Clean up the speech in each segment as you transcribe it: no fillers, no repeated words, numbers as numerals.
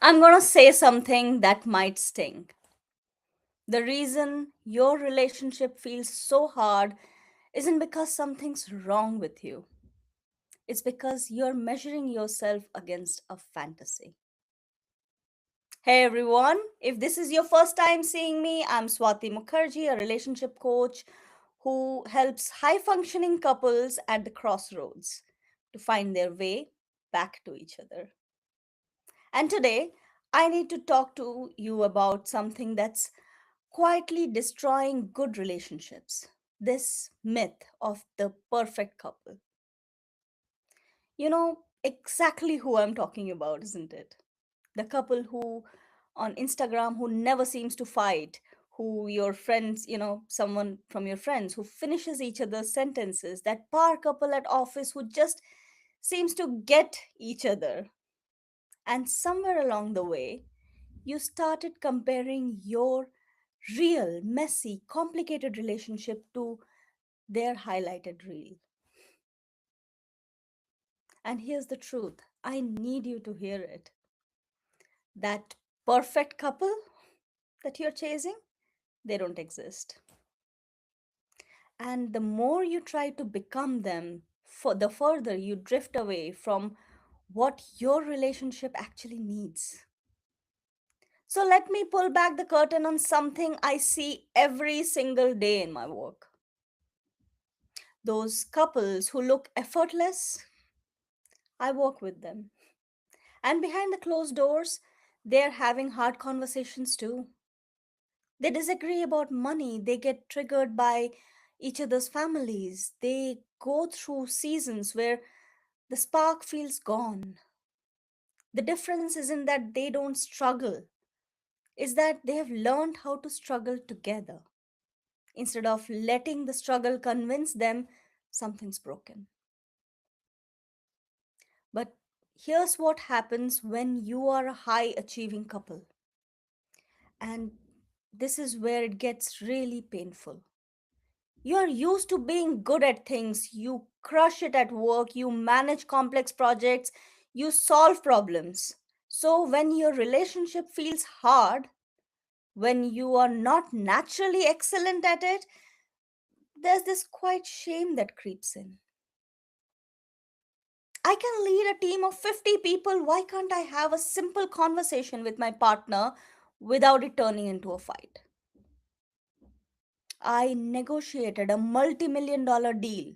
I'm going to say something that might sting. The reason your relationship feels so hard isn't because something's wrong with you, it's because you're measuring yourself against a fantasy. Hey everyone, if this is your first time seeing me, I'm Swati Mukherjee, a relationship coach who helps high functioning couples at the crossroads to find their way back to each other. And today, I need to talk to you about something that's quietly destroying good relationships, this myth of the perfect couple. You know exactly who I'm talking about, isn't it? The couple who on Instagram who never seems to fight, who your friends, someone from your friends who finishes each other's sentences, that power couple at office who just seems to get each other. And somewhere along the way, you started comparing your real, messy, complicated relationship to their highlighted reel. And here's the truth, I need you to hear it. That perfect couple that you're chasing, they don't exist. And the more you try to become them, for the further you drift away from what your relationship actually needs. So let me pull back the curtain on something I see every single day in my work. Those couples who look effortless, I work with them. And behind the closed doors, they're having hard conversations too. They disagree about money, they get triggered by each other's families, they go through seasons where the spark feels gone. The difference isn't that they don't struggle, it's that they have learned how to struggle together instead of letting the struggle convince them something's broken. But here's what happens when you are a high achieving couple. And this is where it gets really painful. You are used to being good at things. You crush it at work, you manage complex projects, you solve problems. So when your relationship feels hard, when you are not naturally excellent at it, there's this quiet shame that creeps in. I can lead a team of 50 people. Why can't I have a simple conversation with my partner without it turning into a fight? I negotiated a multi-million dollar deal.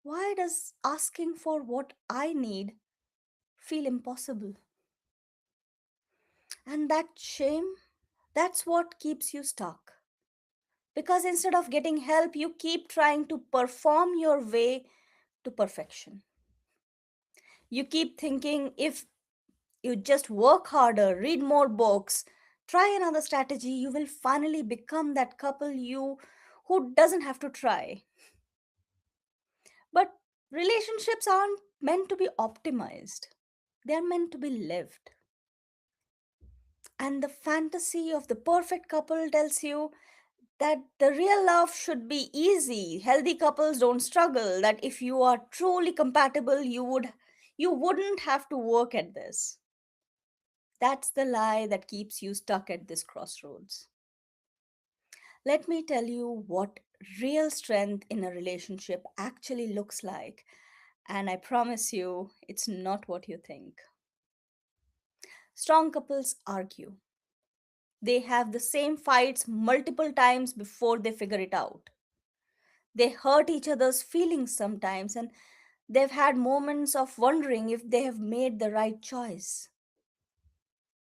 Why does asking for what I need feel impossible? And that shame, that's what keeps you stuck. Because instead of getting help, you keep trying to perform your way to perfection. You keep thinking if you just work harder, read more books, try another strategy, you will finally become that couple you who doesn't have to try. But relationships aren't meant to be optimized. They are meant to be lived. And the fantasy of the perfect couple tells you that the real love should be easy. Healthy couples don't struggle. That if you are truly compatible, you wouldn't have to work at this. That's the lie that keeps you stuck at this crossroads. Let me tell you what real strength in a relationship actually looks like. And I promise you, it's not what you think. Strong couples argue. They have the same fights multiple times before they figure it out. They hurt each other's feelings sometimes, and they've had moments of wondering if they have made the right choice.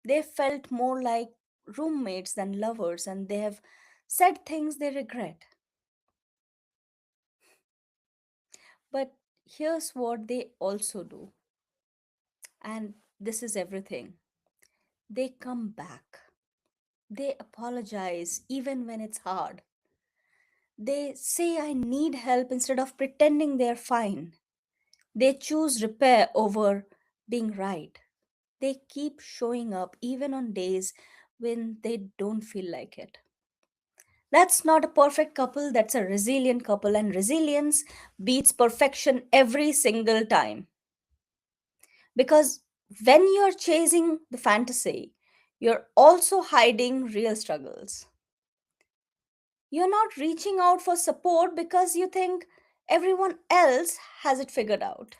They felt more like roommates than lovers, and they have said things they regret. But here's what they also do, and this is everything, they come back. They apologize even when it's hard. They say, I need help instead of pretending they're fine. They choose repair over being right. They keep showing up even on days when they don't feel like it. That's not a perfect couple, that's a resilient couple, and resilience beats perfection every single time. Because When you're chasing the fantasy, you're also hiding real struggles. You're not reaching out for support because you think everyone else has it figured out.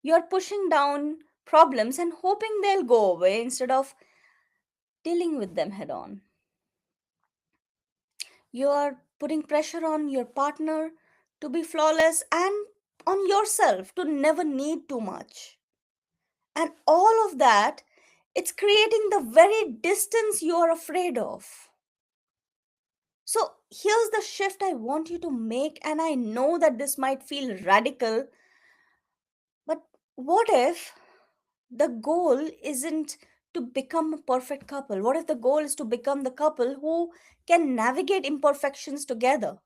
You're pushing down problems and hoping they'll go away instead of dealing with them head on. You're putting pressure on your partner to be flawless and on yourself to never need too much. And all of that, it's creating the very distance you're afraid of. So here's the shift I want you to make, and I know that this might feel radical, but what if the goal isn't to become a perfect couple? What if the goal is to become the couple who can navigate imperfections together?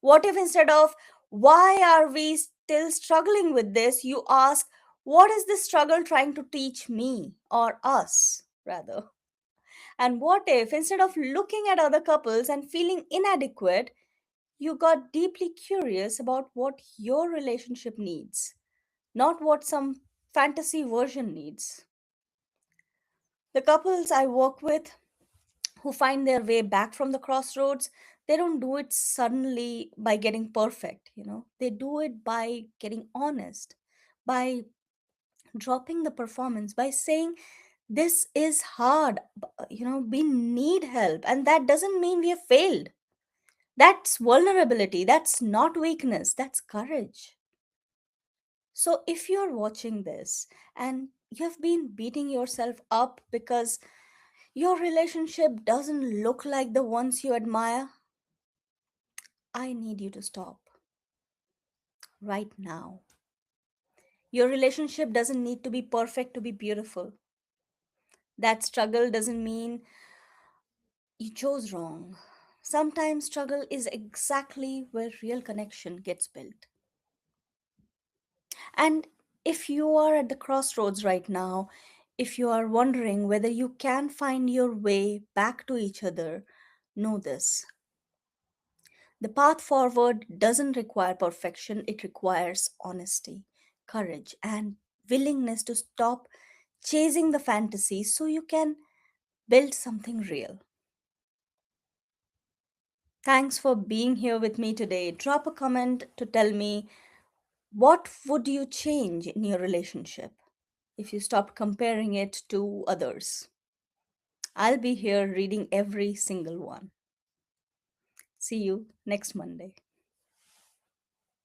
What if instead of why are we still struggling with this, you ask, what is this struggle trying to teach me or us, rather? And what if instead of looking at other couples and feeling inadequate, you got deeply curious about what your relationship needs, not what some fantasy version needs? The couples I work with who find their way back from the crossroads, they don't do it suddenly by getting perfect, they do it by getting honest, by dropping the performance, by saying this is hard, we need help, and that doesn't mean we have failed. That's vulnerability, that's not weakness, that's courage. So if you're watching this and you have been beating yourself up because your relationship doesn't look like the ones you admire, I need you to stop right now. Your relationship doesn't need to be perfect to be beautiful. That struggle doesn't mean you chose wrong. Sometimes struggle is exactly where real connection gets built. And if you are at the crossroads right now, if you are wondering whether you can find your way back to each other, know this: the path forward doesn't require perfection, it requires honesty, courage, and willingness to stop chasing the fantasy so you can build something real. Thanks for being here with me today. Drop a comment to tell me, what would you change in your relationship if you stopped comparing it to others? I'll be here reading every single one. See you next Monday.